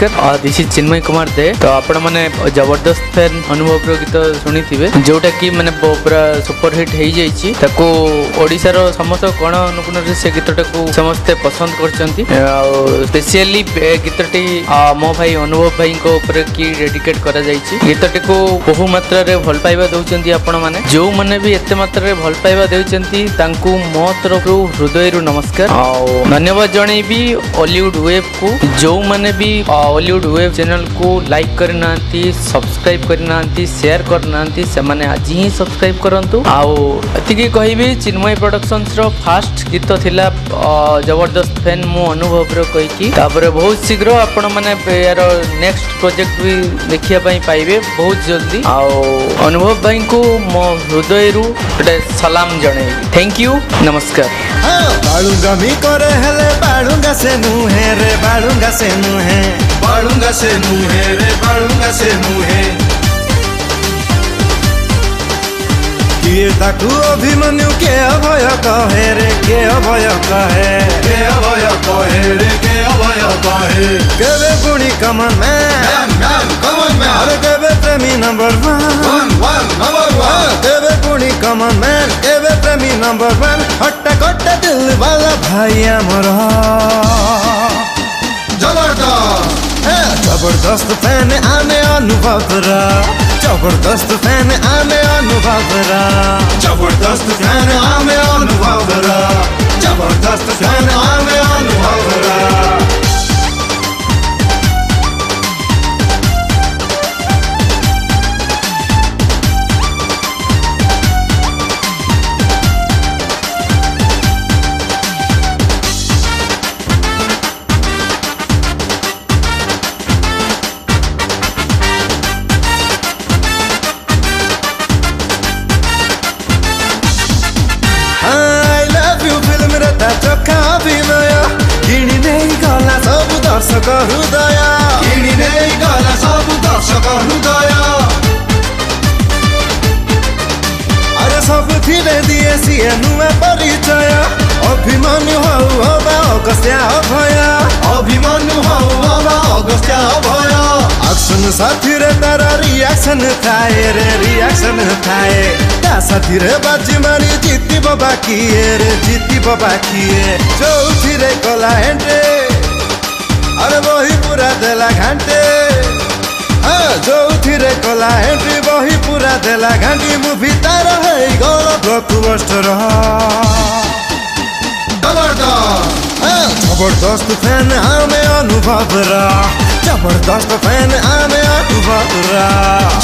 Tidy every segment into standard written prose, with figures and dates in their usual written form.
नमस्कार। This is चिन्मय कुमार दे। तो आपण मैंने जबरदस्त फैन अनुभव गीत शुणी थे जोटा कि मैंने पूरा सुपरहिट हो जाइए। ओडिशार समस्त कोण अनुकोण से गीतटा को समस्ते पसंद करछंती। स्पेशली गीतटी मो भाई अनुभव भाई को ऊपर की डेडिकेट करा जाइए। गीतटी को बहु मात्रा रे भल पाइबा दउचंती आपण माने जो माने भी एते मात्रा रे भल पाइबा देउचंती तांकू मो तरफरु हृदयरु नमस्कार। धन्यवाद जणैबी हॉलीवुड वेब को जो माने भी हॉलीवुड वेब चैनल को लाइक करना सब्सक्राइब करना शेयर करना से माने आज ही सब्सक्राइब करंतु। आतिकी कहबी चिन्मय प्रोडक्शंस रो फास्ट गीत थिला जबरदस्त फैन मो अनुभव रो कहिकी। तापर बहुत शीघ्र आपण माने यार नेक्स्ट प्रोजेक्ट भी देखिया पई पाइबे बहुत जल्दी। अनुभव भाई को मो हृदय रु सलाम जणे। थैंक यू नमस्कार। बाळुंगा मी करे हेले बाळुंगा से नुहे रे बाळुंगा से नुहे बाळुंगा से नुहे रे बाळुंगा से नुहे किए ताकू अभिमन्यु के अभय कहे रे के अभय कहे के अभय कहे रे के अभय कहे केवे पुणी कमन मैन कमन मैन अरे केवे प्रेमी नंबर 1 केवे पुणी कमन मैन केवे प्रेमी नंबर 1 हट्टा कट्टा दिल वाला भाई ଆମର जबरदस्त फैन आने अनुभव रा जबरदस्त फैन आने अनुभव रा जबरदस्त फैन आने अनुभव रा जबरदस्त फैन आने अनुभव रा दर्शक हृदय किणी नहीं गला सब दर्शक हृदय अरे सब थिले दिए सीए नुआ परिचय अभिमन्यु हौ हवा अगस्त्य अभय अभिमन्यु हौ हवा अगस्त्य अभय एक्शन साथी रे तारा रिएक्शन थाए रे रिएक्शन थाए ता साथी रे बाजी मारी जीती बाकी रे जीती बाकी जो थिरे कला एंट्री अरे वही पूरा देला घंटे जो थिरे कला एंट्री वही पूरा देला घंटी मुभी तार है गल ब्लॉकबस्टर जबरदस्त फैन आमे अनुभव रा जबरदस्त फैन आमे अनुभव रा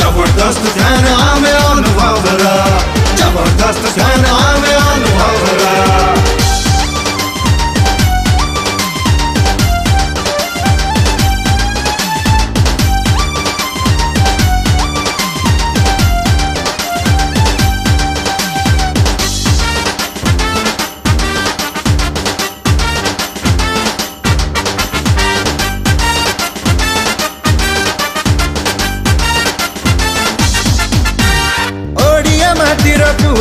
जबरदस्त फैन आमे अनुभव रा जबरदस्त फैन आमे अनुभव रा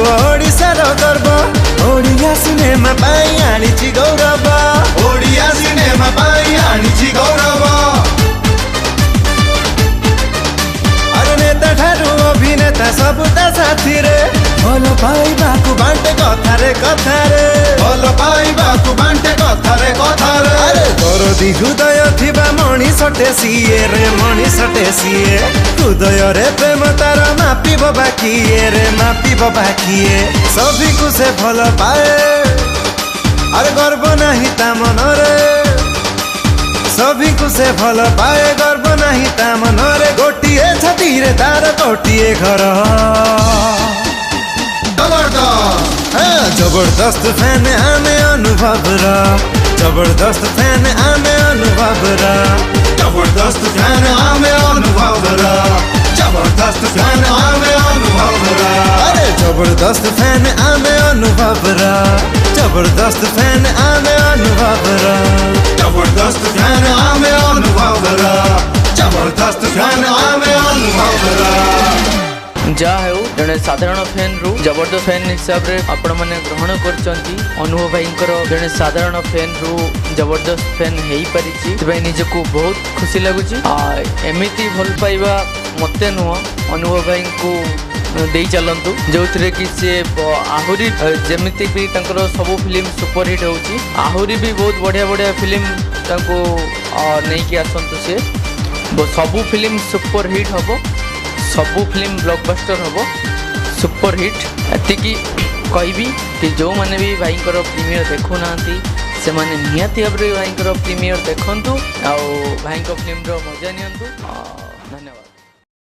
ओडिशार गर्व ओडिया सिनेमा पाई आनिछि गौरव ओडिया सिनेमा पाई आनिछि गौरव अरे नेता ठारू अभिनेता सब ता साथी रे भल पाइबाकु बांटे कथा रे भल पाइबाकु बांटे कथा रे अरे दरदी हृदय थिबा मणिषटे सीए रे मणिषटे सीए हृदय रे प्रेम तार मापिब बाकी रे मापिब बाकी सभी को से भल पाए अरे गर्व नहीं ता मन रे सभी को से भल पाए गर्व नहीं ता मन रे गोटिए छाती रे तार गोटिए घर जबरदस्त फैन आने अनुभव रा जबरदस्त फैन आने अनुभव रा जबरदस्त फैन आने अनुभव रा जबरदस्त फैन आने अनुभव रा अरे जबरदस्त फैन आने अनुभव रा जबरदस्त फैन आने अनुभव रा जबरदस्त फैन आने अनुभव रा जबरदस्त फैन आने अनुभव रा जा हेउ जने जड़े साधारण फैन रु जबरदस्त फैन हिसाब रे आपण माने ग्रहण करचंती अनुभव भाईंकर जड़े साधारण फैन रु जबरदस्त फैन हेई परिची तबे निजको बहुत खुशी लागुची एमिति भल पाइबा मते नुह अनुभव भाई को दे चलतु जो थे कि सी आहरी जमीती भी सब फिल्म सुपरहिट होची आहरी भी बहुत बढ़िया बढ़िया फिल्म नहीं कि आसतु सी सबू फिल्म सुपरहिट हम सबू फिल्म ब्लॉकबस्टर हम सुपरहिट एतिकी कहबी कि जो मैंने भी भाई प्रीमियर देखु ना से माने निहाती भाई प्रीमियर देखंतु आ भाई फिल्म मजा नियंतु धन्यवाद।